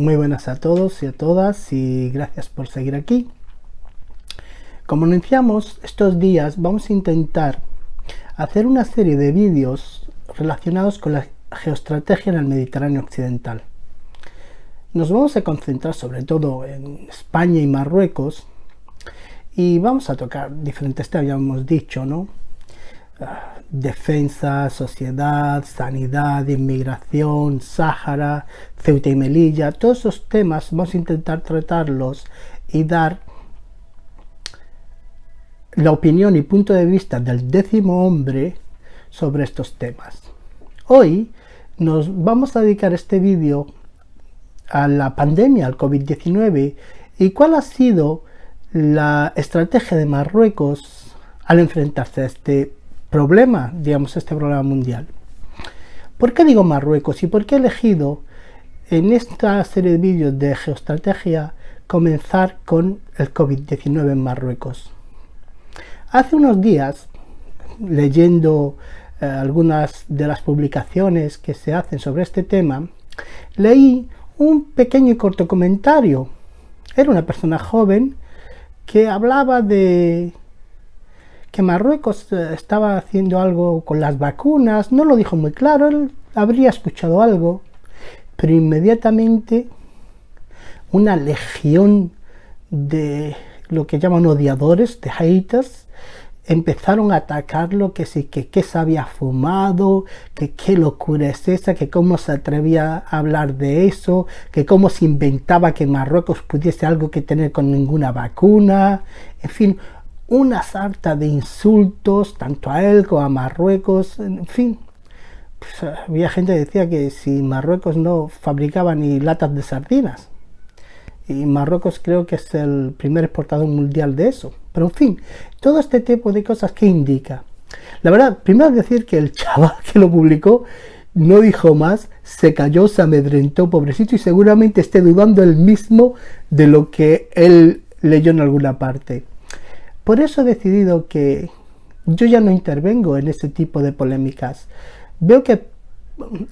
Muy buenas a todos y a todas y gracias por seguir aquí. Como anunciamos, estos días vamos a intentar hacer una serie de vídeos relacionados con la geoestrategia en el Mediterráneo occidental. Nos vamos a concentrar sobre todo en España y Marruecos y vamos a tocar diferentes temas, ya hemos dicho, ¿no? Defensa, sociedad, sanidad, inmigración, Sáhara, Ceuta y Melilla, todos esos temas vamos a intentar tratarlos y dar la opinión y punto de vista del décimo hombre sobre estos temas. Hoy nos vamos a dedicar este vídeo a la pandemia, al COVID-19 y cuál ha sido la estrategia de Marruecos al enfrentarse a este problema, este problema mundial. ¿Por qué digo Marruecos y por qué he elegido en esta serie de vídeos de geoestrategia comenzar con el COVID-19 en Marruecos? Hace unos días, leyendo algunas de las publicaciones que se hacen sobre este tema, leí un pequeño y corto comentario. Era una persona joven que hablaba de que Marruecos estaba haciendo algo con las vacunas. No lo dijo muy claro, él habría escuchado algo, pero inmediatamente una legión de lo que llaman odiadores, de haters, empezaron a atacarlo, que sí, que se había fumado, que qué locura es esa, que cómo se atrevía a hablar de eso, que cómo se inventaba que Marruecos pudiese algo que tener con ninguna vacuna, en fin, una sarta de insultos, tanto a él como a Marruecos, en fin. Pues había gente que decía que si Marruecos no fabricaba ni latas de sardinas, y Marruecos creo que es el primer exportador mundial de eso. Pero en fin, todo este tipo de cosas que indica. La verdad, primero decir que el chaval que lo publicó no dijo más, se cayó, se amedrentó, pobrecito, y seguramente esté dudando él mismo de lo que él leyó en alguna parte. Por eso he decidido que yo ya no intervengo en ese tipo de polémicas. Veo que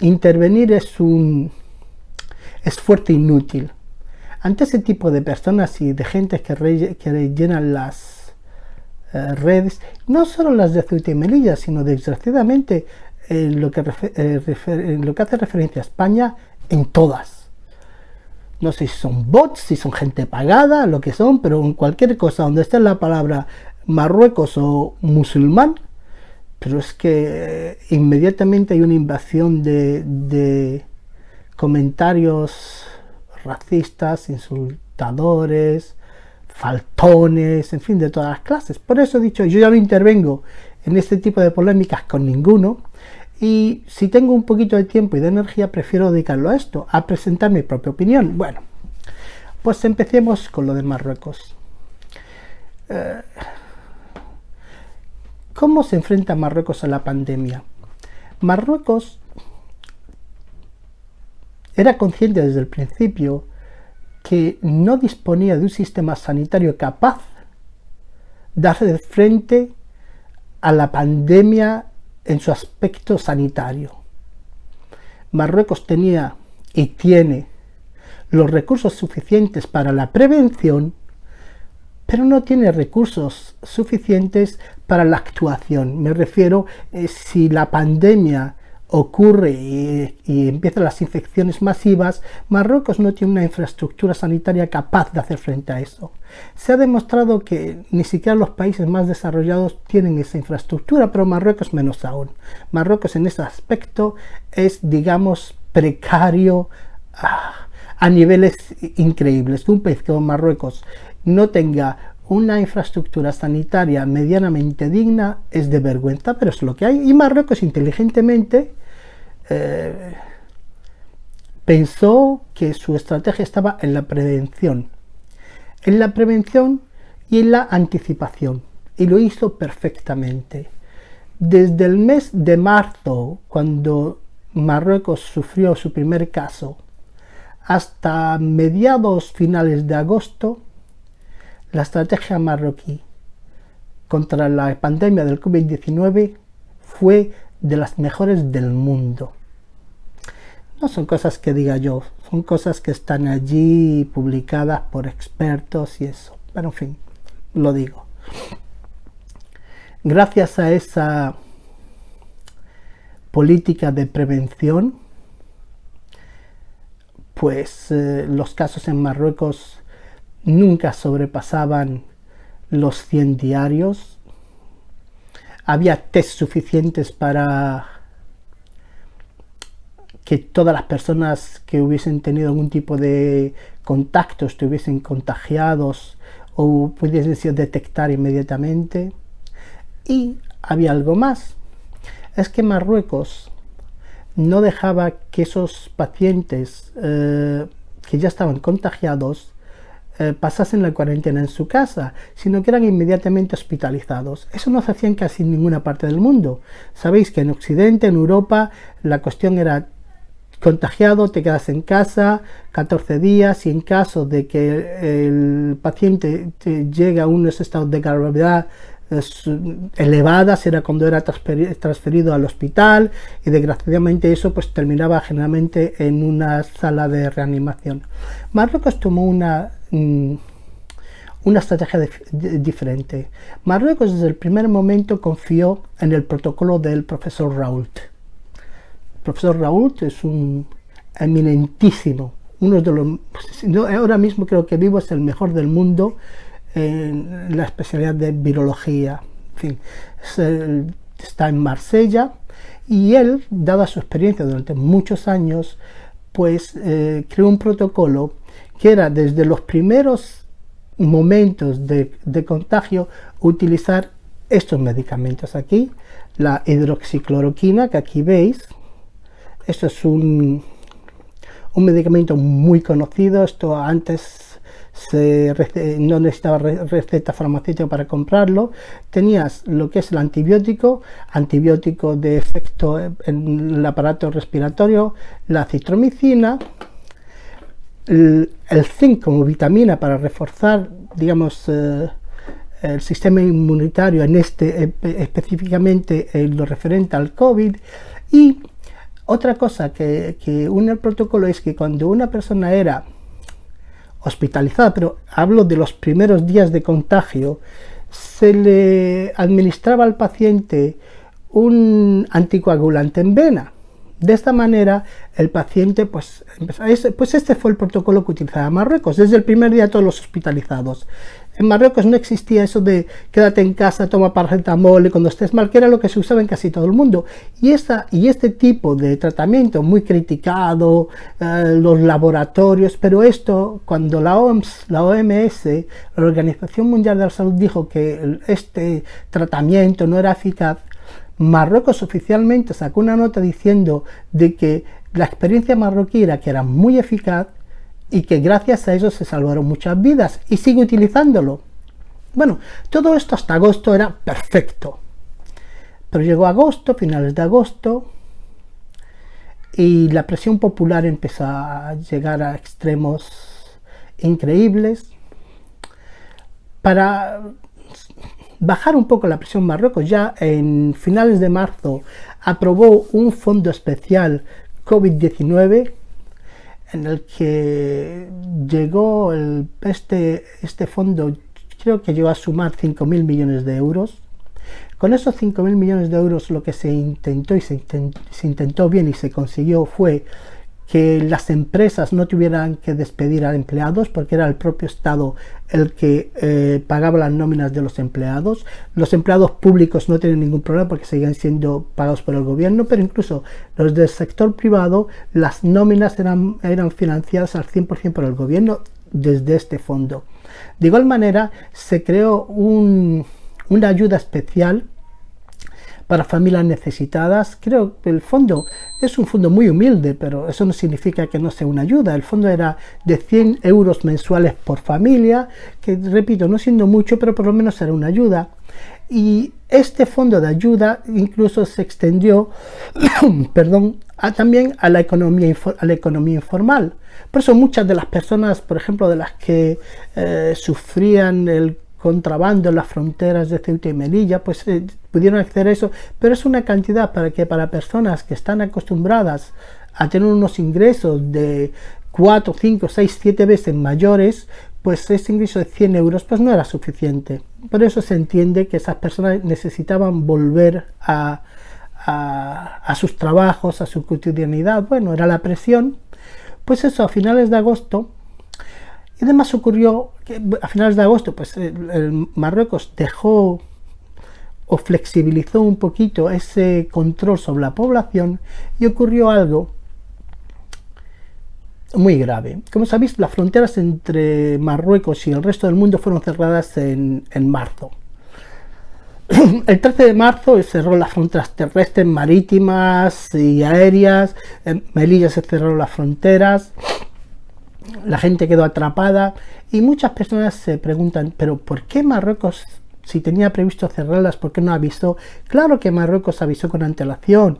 intervenir es un esfuerzo inútil. Ante ese tipo de personas y de gente que rellenan las redes, no solo las de Ceuta y Melilla, sino desgraciadamente lo que hace referencia a España, en todas. No sé si son bots, si son gente pagada, lo que son, pero en cualquier cosa donde esté la palabra Marruecos o musulmán, pero es que inmediatamente hay una invasión de comentarios racistas, insultadores, faltones, en fin, de todas las clases. Por eso he dicho, yo ya no intervengo en este tipo de polémicas con ninguno, y si tengo un poquito de tiempo y de energía prefiero dedicarlo a esto, a presentar mi propia opinión. Bueno, pues empecemos con lo de Marruecos. ¿Cómo se enfrenta Marruecos a la pandemia? Marruecos era consciente desde el principio que no disponía de un sistema sanitario capaz de hacer frente a la pandemia en su aspecto sanitario. Marruecos tenía y tiene los recursos suficientes para la prevención, pero no tiene recursos suficientes para la actuación. Me refiero, si la pandemia ocurre y empiezan las infecciones masivas, Marruecos no tiene una infraestructura sanitaria capaz de hacer frente a eso. Se ha demostrado que ni siquiera los países más desarrollados tienen esa infraestructura, pero Marruecos menos aún. Marruecos en ese aspecto es, digamos, precario a niveles increíbles. Que un país como Marruecos no tenga una infraestructura sanitaria medianamente digna es de vergüenza, pero es lo que hay. Y Marruecos inteligentemente pensó que su estrategia estaba en la prevención y en la anticipación, y lo hizo perfectamente. Desde el mes de marzo, cuando Marruecos sufrió su primer caso, hasta mediados finales de agosto, la estrategia marroquí contra la pandemia del COVID-19 fue de las mejores del mundo. No son cosas que diga yo, son cosas que están allí publicadas por expertos y eso, pero en fin, lo digo. Gracias a esa política de prevención, pues los casos en Marruecos nunca sobrepasaban los 100 diarios. Había test suficientes para que todas las personas que hubiesen tenido algún tipo de contacto estuviesen contagiados o pudiesen detectar inmediatamente. Y había algo más, es que Marruecos no dejaba que esos pacientes que ya estaban contagiados pasasen la cuarentena en su casa, sino que eran inmediatamente hospitalizados. Eso no se hacía en casi ninguna parte del mundo. Sabéis que en Occidente, en Europa, la cuestión era contagiado, te quedas en casa 14 días y en caso de que el paciente llegue a unos estados de gravedad elevadas era cuando era transferido al hospital, y desgraciadamente eso pues terminaba generalmente en una sala de reanimación. Marruecos tomó una estrategia diferente. Marruecos desde el primer momento confió en el protocolo del profesor Raoult. El profesor Raoult es un eminentísimo, uno de los, ahora mismo creo que vivo es el mejor del mundo en la especialidad de virología. En fin, está en Marsella, y él, dada su experiencia durante muchos años, pues creó un protocolo que era desde los primeros momentos de contagio utilizar estos medicamentos. Aquí la hidroxicloroquina, que aquí veis, esto es un medicamento muy conocido. Esto antes no necesitaba receta farmacéutica para comprarlo. Tenías lo que es el antibiótico de efecto en el aparato respiratorio, la citromicina, el zinc como vitamina para reforzar, digamos, el sistema inmunitario en específicamente en lo referente al COVID. Y otra cosa que une el protocolo es que cuando una persona era hospitalizada, pero hablo de los primeros días de contagio, se le administraba al paciente un anticoagulante en vena. De esta manera el paciente pues este fue el protocolo que utilizaba Marruecos desde el primer día, todos los hospitalizados. En Marruecos no existía eso de quédate en casa, toma paracetamol y cuando estés mal, que era lo que se usaba en casi todo el mundo. Y este tipo de tratamiento muy criticado, los laboratorios, pero esto, cuando la OMS, la Organización Mundial de la Salud, dijo que este tratamiento no era eficaz, Marruecos oficialmente sacó una nota diciendo de que la experiencia marroquí era que era muy eficaz y que gracias a eso se salvaron muchas vidas, y sigue utilizándolo. Bueno, todo esto hasta agosto era perfecto, pero llegó agosto, finales de agosto, y la presión popular empezó a llegar a extremos increíbles. Para bajar un poco la presión, Marruecos ya en finales de marzo aprobó un fondo especial COVID-19 en el que llegó este fondo, creo que llegó a sumar 5.000 millones de euros. Con esos 5.000 millones de euros lo que se intentó, y se intentó bien y se consiguió, fue que las empresas no tuvieran que despedir a empleados, porque era el propio Estado el que pagaba las nóminas de los empleados. Los empleados públicos no tienen ningún problema porque seguían siendo pagados por el gobierno, pero incluso los del sector privado, las nóminas eran financiadas al 100% por el gobierno desde este fondo. De igual manera, se creó una ayuda especial para familias necesitadas. Creo que el fondo es un fondo muy humilde, pero eso no significa que no sea una ayuda. El fondo era de 100 euros mensuales por familia, que repito, no siendo mucho, pero por lo menos era una ayuda. Y este fondo de ayuda incluso se extendió también a la economía informal. Por eso muchas de las personas, por ejemplo, de las que sufrían el contrabando en las fronteras de Ceuta y Melilla, pues pudieron acceder a eso, pero es una cantidad para personas que están acostumbradas a tener unos ingresos de 4, 5, 6, 7 veces mayores, pues ese ingreso de 100 euros pues no era suficiente. Por eso se entiende que esas personas necesitaban volver a sus trabajos, a su cotidianidad. Bueno, era la presión. Pues eso, a finales de agosto, y además ocurrió que a finales de agosto, pues el Marruecos dejó o flexibilizó un poquito ese control sobre la población y ocurrió algo muy grave. Como sabéis, las fronteras entre Marruecos y el resto del mundo fueron cerradas en marzo. El 13 de marzo se cerró las fronteras terrestres, marítimas y aéreas. En Melilla se cerraron las fronteras. La gente quedó atrapada y muchas personas se preguntan, pero ¿por qué Marruecos, si tenía previsto cerrarlas, por qué no avisó? Claro que Marruecos avisó con antelación.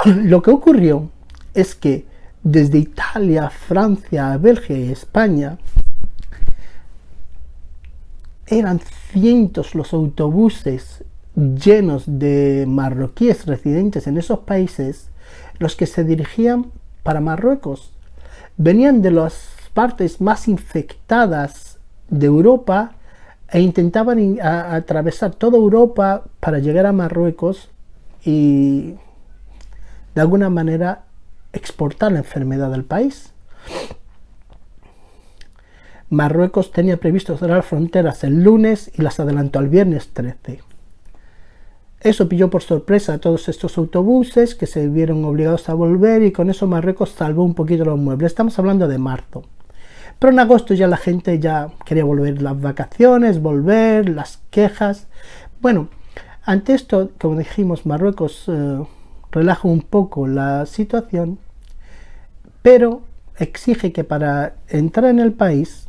Lo que ocurrió es que desde Italia, Francia, Bélgica y España eran cientos los autobuses llenos de marroquíes residentes en esos países los que se dirigían para Marruecos. Venían de las partes más infectadas de Europa e intentaban atravesar toda Europa para llegar a Marruecos y de alguna manera exportar la enfermedad del país. Marruecos tenía previsto cerrar fronteras el lunes y las adelantó al viernes 13. Eso pilló por sorpresa a todos estos autobuses que se vieron obligados a volver y con eso Marruecos salvó un poquito los muebles. Estamos hablando de marzo. Pero en agosto ya la gente ya quería volver, las vacaciones, volver, las quejas. Bueno, ante esto, como dijimos, Marruecos relaja un poco la situación, pero exige que para entrar en el país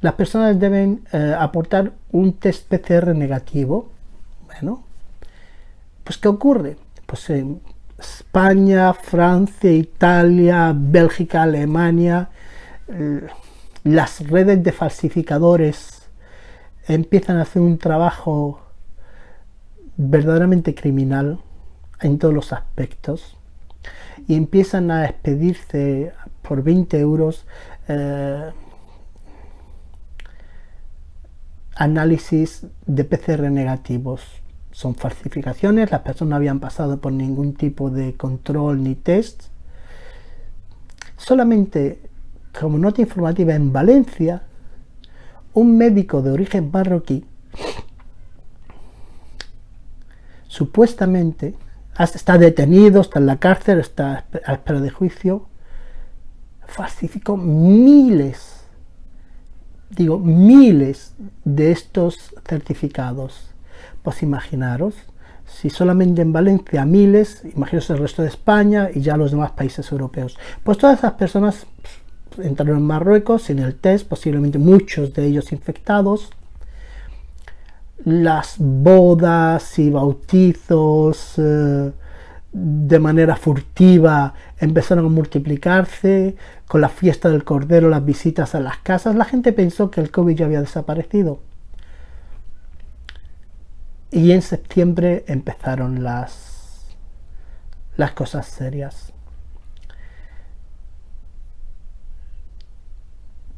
las personas deben aportar un test PCR negativo. Bueno, pues ¿qué ocurre? Pues en España, Francia, Italia, Bélgica, Alemania, las redes de falsificadores empiezan a hacer un trabajo verdaderamente criminal en todos los aspectos y empiezan a expedirse por 20 euros análisis de PCR negativos. Son falsificaciones, las personas no habían pasado por ningún tipo de control ni test. Solamente como nota informativa, en Valencia, un médico de origen marroquí supuestamente está detenido, está en la cárcel, está a espera de juicio, falsificó miles de estos certificados. Pues imaginaros, si solamente en Valencia miles, imaginaos el resto de España y ya los demás países europeos. Pues todas esas personas entraron en Marruecos sin el test, posiblemente muchos de ellos infectados. Las bodas y bautizos de manera furtiva empezaron a multiplicarse. Con la fiesta del Cordero, las visitas a las casas, la gente pensó que el COVID ya había desaparecido. Y en septiembre empezaron las cosas serias.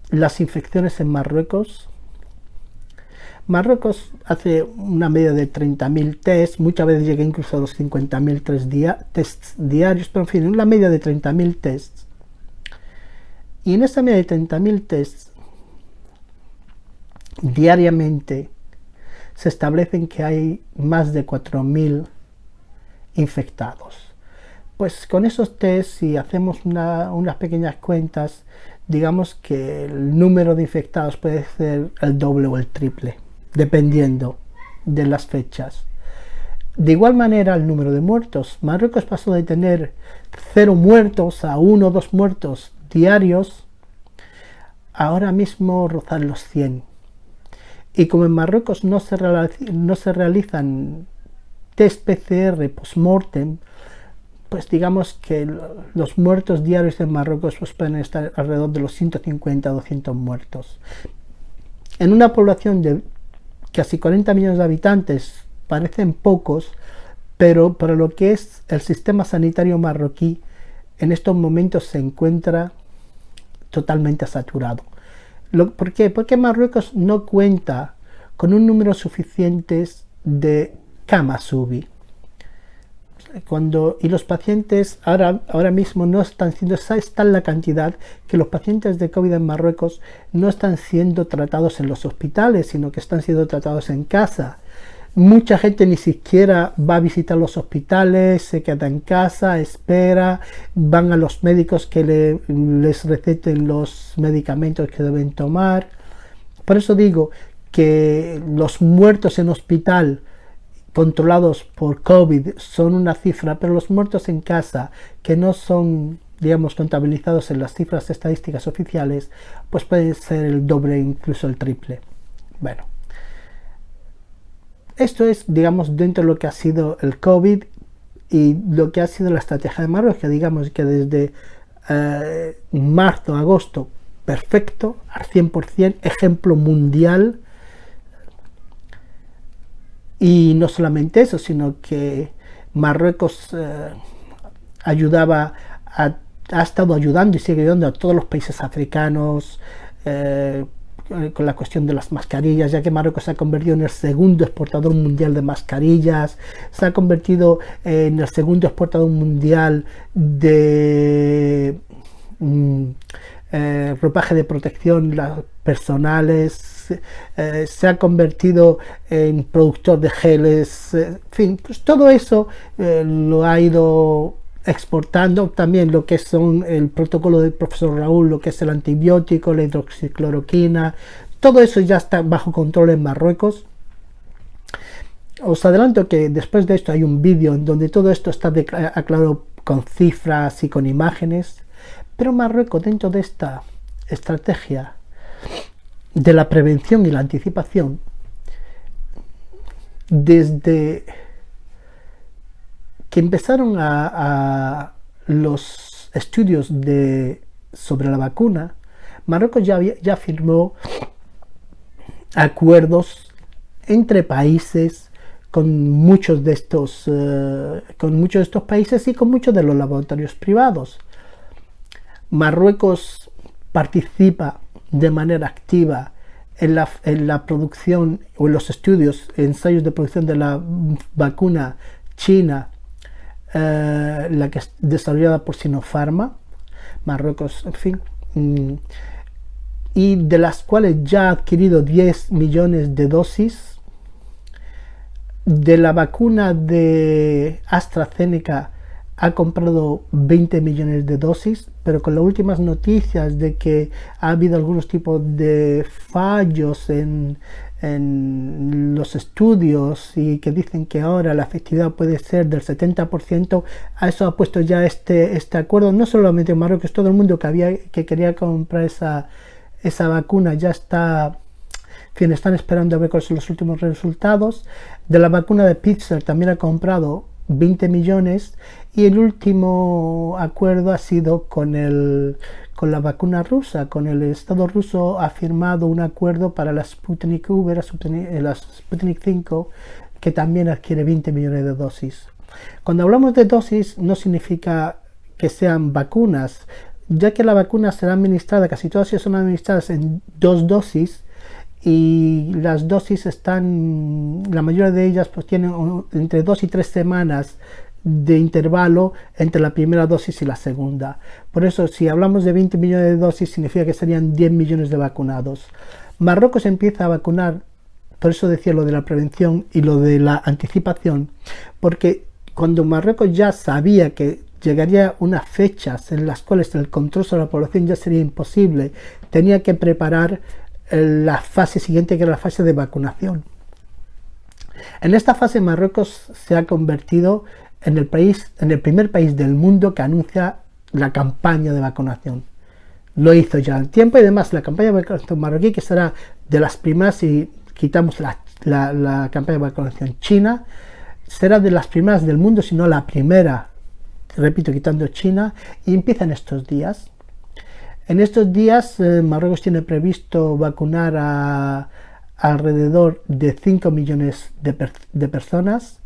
Las infecciones en Marruecos. Marruecos hace una media de 30.000 tests, muchas veces llega incluso a los 50.000 tests diarios, pero en fin, una media de 30.000 tests. Y en esa media de 30.000 tests, diariamente se establecen que hay más de 4.000 infectados. Pues con esos tests, si hacemos unas pequeñas cuentas, digamos que el número de infectados puede ser el doble o el triple, dependiendo de las fechas. De igual manera, el número de muertos. Marruecos pasó de tener 0 muertos a 1 o 2 muertos diarios, ahora mismo rozar los 100. Y como en Marruecos no se realizan test PCR post-mortem, pues digamos que los muertos diarios en Marruecos pues pueden estar alrededor de los 150 a 200 muertos. En una población de casi 40 millones de habitantes parecen pocos, pero para lo que es el sistema sanitario marroquí en estos momentos se encuentra totalmente saturado. ¿Por qué? Porque Marruecos no cuenta con un número suficiente de camas UBI. Y los pacientes ahora mismo no están siendo, está en la cantidad que los pacientes de COVID en Marruecos no están siendo tratados en los hospitales, sino que están siendo tratados en casa. Mucha gente ni siquiera va a visitar los hospitales, se queda en casa, espera, van a los médicos que les receten los medicamentos que deben tomar. Por eso digo que los muertos en hospital controlados por COVID son una cifra, pero los muertos en casa, que no son, digamos, contabilizados en las cifras estadísticas oficiales, pues pueden ser el doble, incluso el triple. Bueno, esto es, digamos, dentro de lo que ha sido el COVID y lo que ha sido la estrategia de Marruecos, que digamos que desde marzo, agosto, perfecto, al 100%, ejemplo mundial. Y no solamente eso, sino que Marruecos ha estado ayudando y sigue ayudando a todos los países africanos con la cuestión de las mascarillas, ya que Marruecos se ha convertido en el segundo exportador mundial de mascarillas, se ha convertido en el segundo exportador mundial de ropaje de protección personales, se ha convertido en productor de geles, en fin, pues todo eso lo ha ido exportando. También lo que son el protocolo del profesor Raúl, lo que es el antibiótico, la hidroxicloroquina, todo eso ya está bajo control en Marruecos. Os adelanto que después de esto hay un vídeo en donde todo esto está aclarado con cifras y con imágenes, pero Marruecos, dentro de esta estrategia de la prevención y la anticipación, desde que empezaron a los estudios sobre la vacuna, Marruecos ya firmó acuerdos entre países con muchos de estos países y con muchos de los laboratorios privados. Marruecos participa de manera activa en la producción o en los estudios, ensayos de producción de la vacuna china, la que es desarrollada por Sinopharma, Marruecos, en fin, y de las cuales ya ha adquirido 10 millones de dosis. De la vacuna de AstraZeneca ha comprado 20 millones de dosis, pero con las últimas noticias de que ha habido algunos tipos de fallos en los estudios y que dicen que ahora la efectividad puede ser del 70%, a eso ha puesto ya este acuerdo. No solamente en Marruecos, todo el mundo que quería comprar esa vacuna ya está, en fin, están esperando a ver cuáles son los últimos resultados. De la vacuna de Pfizer también ha comprado 20 millones, y el último acuerdo ha sido con la vacuna rusa. Con el Estado ruso ha firmado un acuerdo para la Sputnik V, la Sputnik 5, que también adquiere 20 millones de dosis. Cuando hablamos de dosis no significa que sean vacunas, ya que la vacuna será administrada, casi todas ellas son administradas en 2 dosis, y las dosis la mayoría de ellas pues tienen entre 2 y 3 semanas de intervalo entre la primera dosis y la segunda. Por eso, si hablamos de 20 millones de dosis, significa que serían 10 millones de vacunados. Marruecos empieza a vacunar, por eso decía lo de la prevención y lo de la anticipación, porque cuando Marruecos ya sabía que llegaría unas fechas en las cuales el control sobre la población ya sería imposible, tenía que preparar la fase siguiente, que era la fase de vacunación. En esta fase Marruecos se ha convertido en el primer país del mundo que anuncia la campaña de vacunación. Lo hizo ya en tiempo, y además la campaña de vacunación marroquí, que será de las primeras, si quitamos la campaña de vacunación china, será de las primeras del mundo, si no la primera, repito, quitando China, y empieza en estos días. En estos días Marruecos tiene previsto vacunar a alrededor de 5 millones de personas.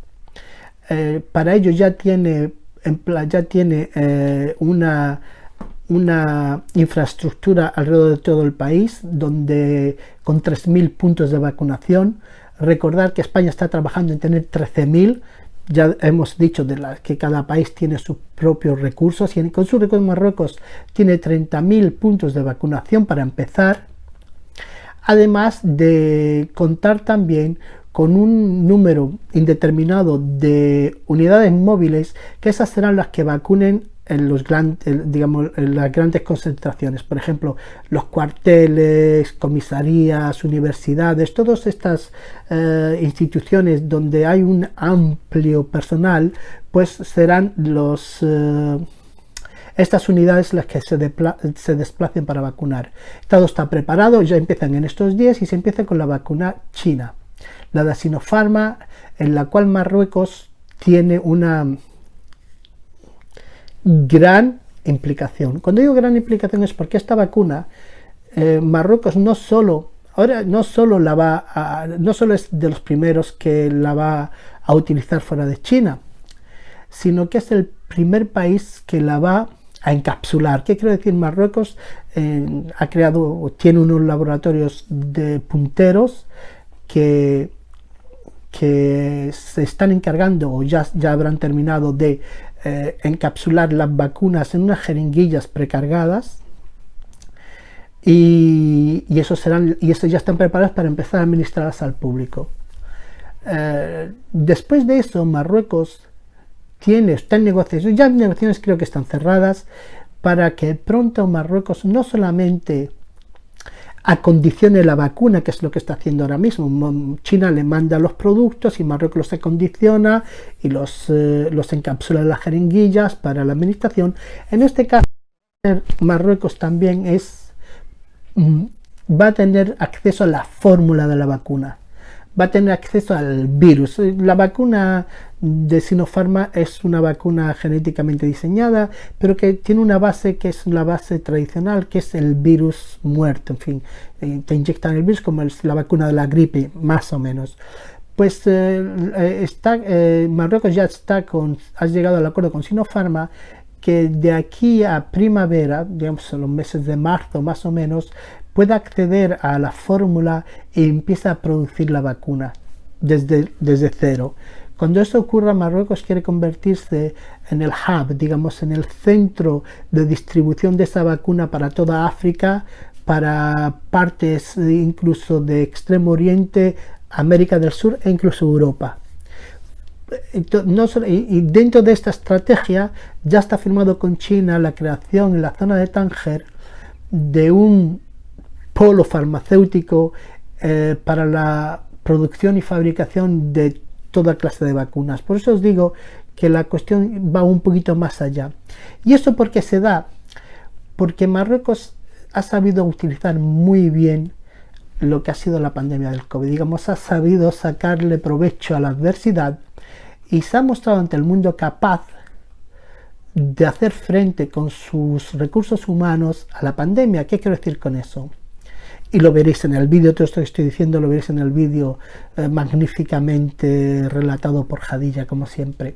Para ello ya tiene ya tiene una infraestructura alrededor de todo el país, donde con 3.000 puntos de vacunación. Recordar que España está trabajando en tener 13.000. Ya hemos dicho que cada país tiene sus propios recursos, y con sus recursos Marruecos tiene 30.000 puntos de vacunación para empezar, además de contar también con un número indeterminado de unidades móviles, que esas serán las que vacunen en en las grandes concentraciones, por ejemplo, los cuarteles, comisarías, universidades, todas estas instituciones donde hay un amplio personal, pues serán estas unidades las que se desplacen para vacunar. Todo está preparado, ya empiezan en estos días, y se empieza con la vacuna china, la de Sinopharm, en la cual Marruecos tiene una gran implicación. Cuando digo gran implicación es porque esta vacuna, Marruecos no solo es de los primeros que la va a utilizar fuera de China, sino que es el primer país que la va a encapsular. ¿Qué quiere decir? Marruecos tiene unos laboratorios de punteros que se están encargando, o ya habrán terminado de encapsular las vacunas en unas jeringuillas precargadas, y eso ya están preparados para empezar a administrarlas al público. Después de eso, Marruecos está en negociaciones, ya negociaciones creo que están cerradas, para que pronto Marruecos no solamente acondicione la vacuna, que es lo que está haciendo ahora mismo. China le manda los productos y Marruecos los acondiciona y los encapsula en las jeringuillas para la administración. En este caso, Marruecos también va a tener acceso a la fórmula de la vacuna, va a tener acceso al virus. La vacuna de Sinopharm es una vacuna genéticamente diseñada, pero que tiene una base que es la base tradicional, que es el virus muerto. En fin, te inyectan el virus como la vacuna de la gripe, más o menos. Pues Marruecos ya ha llegado al acuerdo con Sinopharm, que de aquí a primavera, digamos en los meses de marzo más o menos, pueda acceder a la fórmula y empieza a producir la vacuna desde cero. Cuando esto ocurra, Marruecos quiere convertirse en el hub, digamos, en el centro de distribución de esa vacuna para toda África, para partes incluso de Extremo Oriente, América del Sur e incluso Europa. Y dentro de esta estrategia ya está firmado con China la creación en la zona de Tánger de un polo farmacéutico para la producción y fabricación de toda clase de vacunas. Por eso os digo que la cuestión va un poquito más allá. ¿Y esto por qué se da? Porque Marruecos ha sabido utilizar muy bien lo que ha sido la pandemia del COVID. Digamos, ha sabido sacarle provecho a la adversidad y se ha mostrado ante el mundo capaz de hacer frente con sus recursos humanos a la pandemia. ¿Qué quiero decir con eso? Y lo veréis en el vídeo, todo esto que estoy diciendo lo veréis en el vídeo magníficamente relatado por Jadilla, como siempre.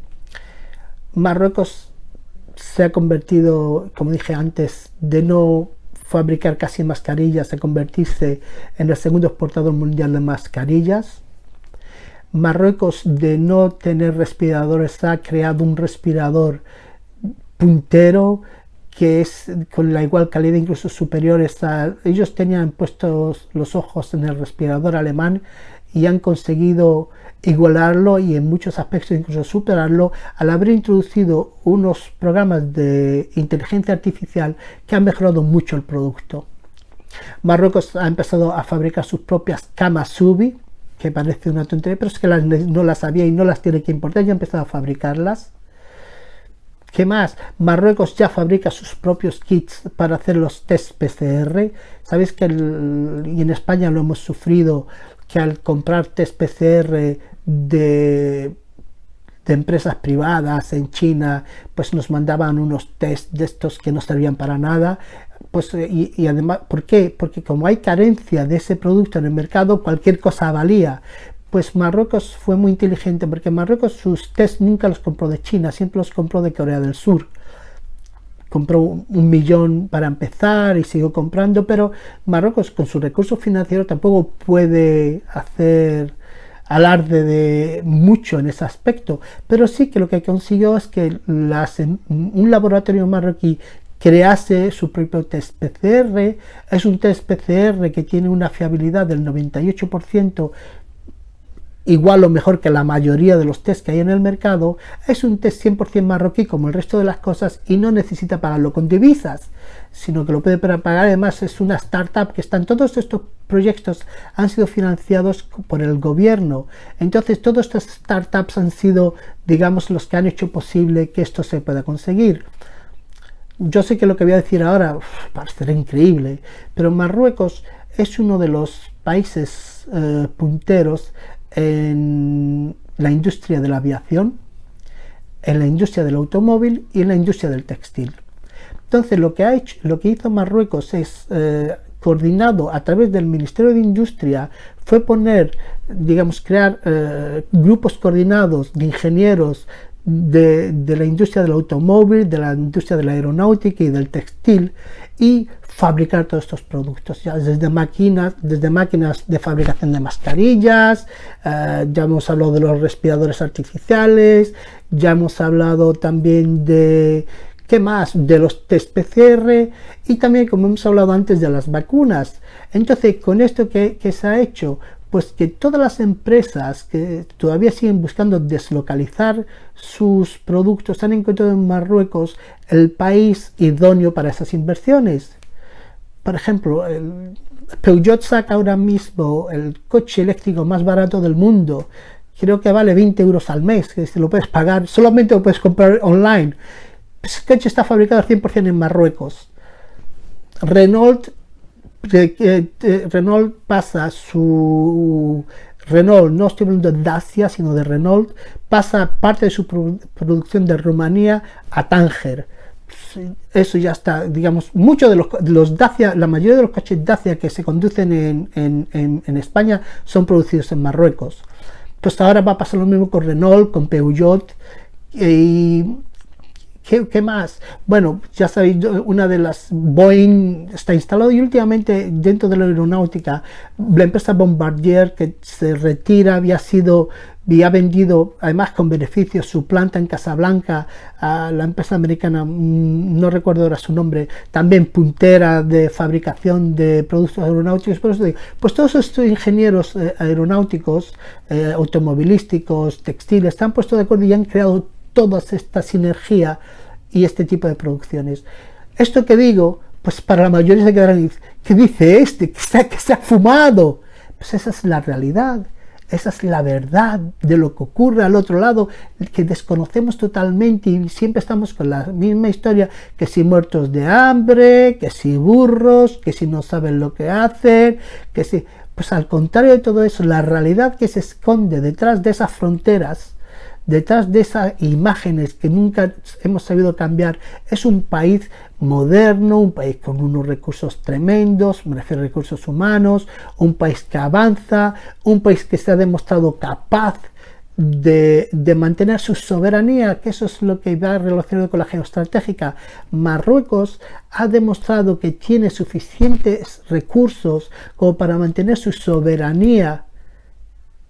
Marruecos se ha convertido, como dije antes, de no fabricar casi mascarillas, a convertirse en el segundo exportador mundial de mascarillas. Marruecos, de no tener respiradores, ha creado un respirador puntero que es con la igual calidad, incluso superiores a... Ellos tenían puestos los ojos en el respirador alemán y han conseguido igualarlo y en muchos aspectos incluso superarlo, al haber introducido unos programas de inteligencia artificial que han mejorado mucho el producto. Marruecos ha empezado a fabricar sus propias camas UBI, que parece una tontería, pero es que no las había y no las tiene que importar, ya ha empezado a fabricarlas. ¿Qué más? Marruecos ya fabrica sus propios kits para hacer los test PCR. Sabéis que y en España lo hemos sufrido, que al comprar test PCR de empresas privadas en China, pues nos mandaban unos test de estos que no servían para nada. Pues, y además, ¿por qué? Porque como hay carencia de ese producto en el mercado, cualquier cosa valía. pues Marruecos fue muy inteligente, porque Marruecos sus test nunca los compró de China, siempre los compró de Corea del Sur. Compró 1 millón para empezar y siguió comprando, pero Marruecos con sus recursos financieros tampoco puede hacer alarde de mucho en ese aspecto, pero sí que lo que consiguió es que un laboratorio marroquí crease su propio test PCR. Es un test PCR que tiene una fiabilidad del 98%, igual o mejor que la mayoría de los test que hay en el mercado. Es un test 100% marroquí como el resto de las cosas y no necesita pagarlo con divisas, sino que lo puede pagar. Además es una startup que todos estos proyectos han sido financiados por el gobierno. Entonces todas estas startups han sido, digamos, los que han hecho posible que esto se pueda conseguir. Yo sé que lo que voy a decir ahora parecerá increíble, pero Marruecos es uno de los países punteros en la industria de la aviación, en la industria del automóvil y en la industria del textil. Entonces lo que hizo Marruecos es, coordinado a través del Ministerio de Industria, fue crear grupos coordinados de ingenieros de la industria del automóvil, de la industria de la aeronáutica y del textil, y fabricar todos estos productos, ya desde máquinas de fabricación de mascarillas, ya hemos hablado de los respiradores artificiales, ya hemos hablado también de, ¿qué más?, de los test PCR, y también, como hemos hablado antes, de las vacunas. Entonces, con esto que se ha hecho, pues que todas las empresas que todavía siguen buscando deslocalizar sus productos han encontrado en Marruecos el país idóneo para esas inversiones. Por ejemplo, Peugeot saca ahora mismo el coche eléctrico más barato del mundo. Creo que vale 20 euros al mes, que si lo puedes pagar, solamente lo puedes comprar online. Ese coche está fabricado al 100% en Marruecos. Renault pasa su... Renault, no estoy hablando de Dacia, sino de Renault, pasa parte de su producción de Rumanía a Tánger. Eso ya está, digamos, muchos de los Dacia, la mayoría de los coches Dacia que se conducen en España son producidos en Marruecos. Pues ahora va a pasar lo mismo con Renault, con Peugeot y... ¿Qué más? Bueno, ya sabéis, una de las Boeing está instalado, y últimamente dentro de la aeronáutica la empresa Bombardier, que se retira, había vendido además con beneficios su planta en Casablanca a la empresa americana, no recuerdo ahora su nombre, también puntera de fabricación de productos aeronáuticos. Por eso digo, pues todos estos ingenieros aeronáuticos, automovilísticos, textiles, se han puesto de acuerdo y han creado toda esta sinergia y este tipo de producciones. Esto que digo, pues para la mayoría se quedarán y ¿qué dice este? ¿Que se ha fumado? Pues esa es la realidad, esa es la verdad de lo que ocurre al otro lado, que desconocemos totalmente, y siempre estamos con la misma historia, que si muertos de hambre, que si burros, que si no saben lo que hacen, que si... Pues al contrario de todo eso, la realidad que se esconde detrás de esas fronteras, detrás de esas imágenes que nunca hemos sabido cambiar, es un país moderno, un país con unos recursos tremendos, me refiero a recursos humanos, un país que avanza, un país que se ha demostrado capaz de mantener su soberanía, que eso es lo que va relacionado con la geoestratégica. Marruecos ha demostrado que tiene suficientes recursos como para mantener su soberanía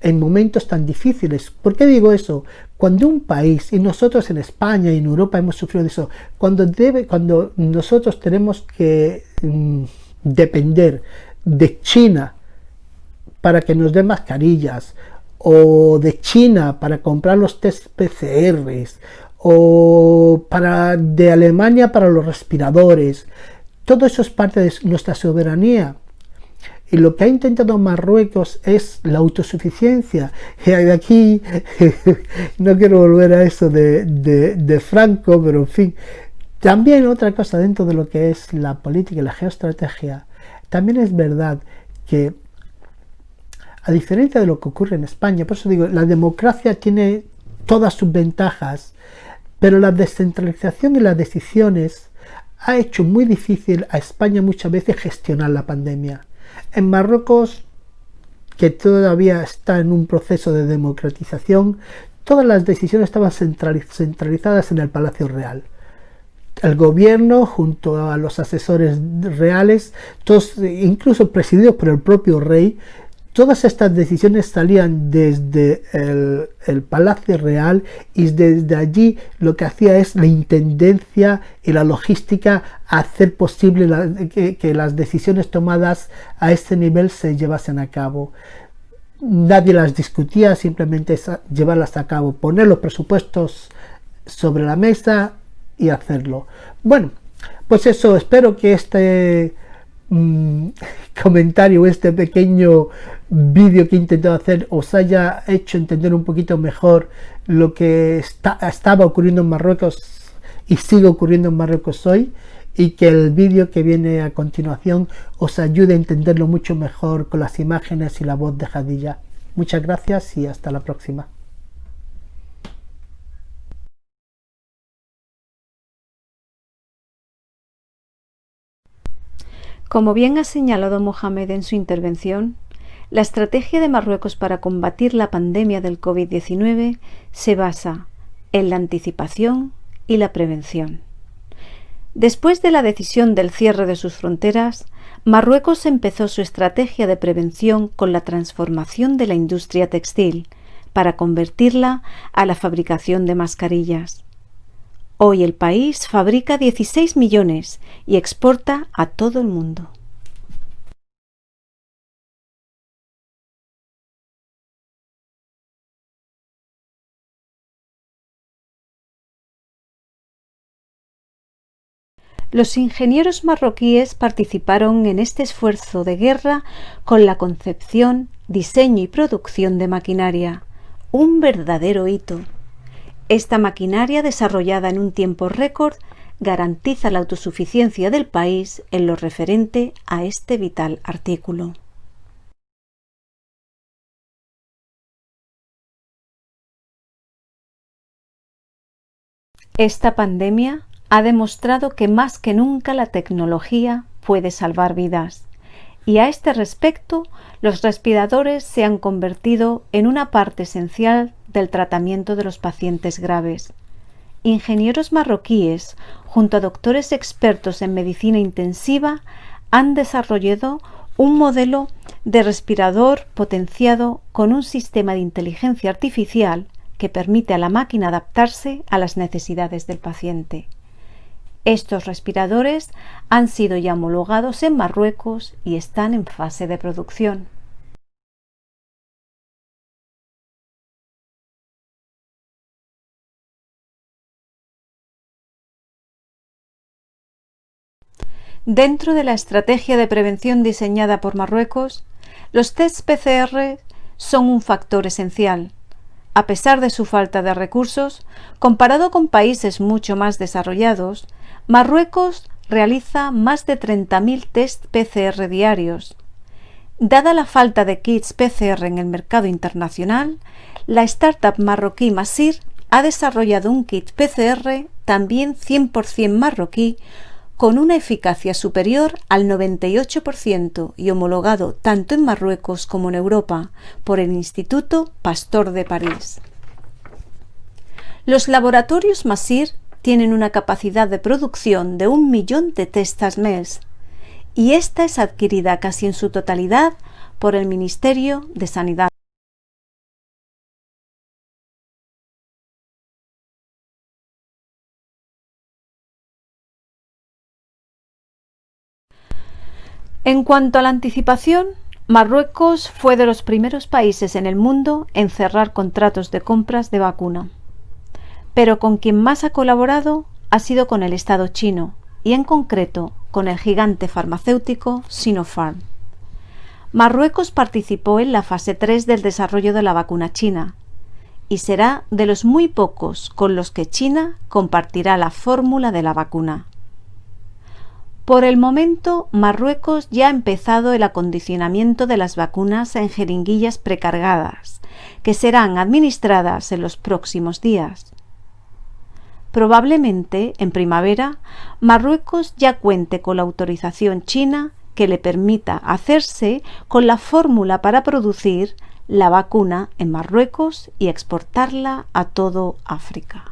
en momentos tan difíciles. ¿Por qué digo eso? Cuando un país, y nosotros en España y en Europa hemos sufrido de eso, cuando nosotros tenemos que depender de China para que nos den mascarillas, o de China para comprar los test PCRs, o de Alemania para los respiradores, todo eso es parte de nuestra soberanía. Y lo que ha intentado Marruecos es la autosuficiencia. Y de aquí, no quiero volver a eso de Franco, pero en fin. También otra cosa dentro de lo que es la política y la geoestrategia, también es verdad que, a diferencia de lo que ocurre en España, por eso digo, la democracia tiene todas sus ventajas, pero la descentralización y las decisiones ha hecho muy difícil a España muchas veces gestionar la pandemia. En Marruecos que todavía está en un proceso de democratización, todas las decisiones estaban centralizadas en el Palacio Real. El gobierno, junto a los asesores reales, todos, incluso presididos por el propio rey, todas estas decisiones salían desde el Palacio Real, y desde allí lo que hacía es la intendencia y la logística hacer posible que las decisiones tomadas a este nivel se llevasen a cabo. Nadie las discutía, simplemente llevarlas a cabo, poner los presupuestos sobre la mesa y hacerlo. Bueno, pues eso, espero que este comentario, este pequeño vídeo que he intentado hacer, os haya hecho entender un poquito mejor lo que estaba ocurriendo en Marruecos y sigue ocurriendo en Marruecos hoy, y que el vídeo que viene a continuación os ayude a entenderlo mucho mejor con las imágenes y la voz de Jadilla. Muchas gracias y hasta la próxima. Como bien ha señalado Mohamed en su intervención, la estrategia de Marruecos para combatir la pandemia del COVID-19 se basa en la anticipación y la prevención. Después de la decisión del cierre de sus fronteras, Marruecos empezó su estrategia de prevención con la transformación de la industria textil para convertirla a la fabricación de mascarillas. Hoy el país fabrica 16 millones y exporta a todo el mundo. Los ingenieros marroquíes participaron en este esfuerzo de guerra con la concepción, diseño y producción de maquinaria, un verdadero hito. Esta maquinaria, desarrollada en un tiempo récord, garantiza la autosuficiencia del país en lo referente a este vital artículo. Esta pandemia ha demostrado que más que nunca la tecnología puede salvar vidas, y a este respecto los respiradores se han convertido en una parte esencial del tratamiento de los pacientes graves. Ingenieros marroquíes, junto a doctores expertos en medicina intensiva, han desarrollado un modelo de respirador potenciado con un sistema de inteligencia artificial que permite a la máquina adaptarse a las necesidades del paciente. Estos respiradores han sido ya homologados en Marruecos y están en fase de producción. Dentro de la estrategia de prevención diseñada por Marruecos, los tests PCR son un factor esencial. A pesar de su falta de recursos, comparado con países mucho más desarrollados, Marruecos realiza más de 30.000 test PCR diarios. Dada la falta de kits PCR en el mercado internacional, la startup marroquí Masir ha desarrollado un kit PCR también 100% marroquí con una eficacia superior al 98% y homologado tanto en Marruecos como en Europa por el Instituto Pasteur de París. Los laboratorios Masir tienen una capacidad de producción de 1 millón de tests al mes, y esta es adquirida casi en su totalidad por el Ministerio de Sanidad. En cuanto a la anticipación, Marruecos fue de los primeros países en el mundo en cerrar contratos de compras de vacuna. Pero con quien más ha colaborado ha sido con el Estado chino, y en concreto con el gigante farmacéutico Sinopharm. Marruecos participó en la fase 3 del desarrollo de la vacuna china, y será de los muy pocos con los que China compartirá la fórmula de la vacuna. Por el momento, Marruecos ya ha empezado el acondicionamiento de las vacunas en jeringuillas precargadas, que serán administradas en los próximos días. Probablemente, en primavera, Marruecos ya cuente con la autorización china que le permita hacerse con la fórmula para producir la vacuna en Marruecos y exportarla a todo África.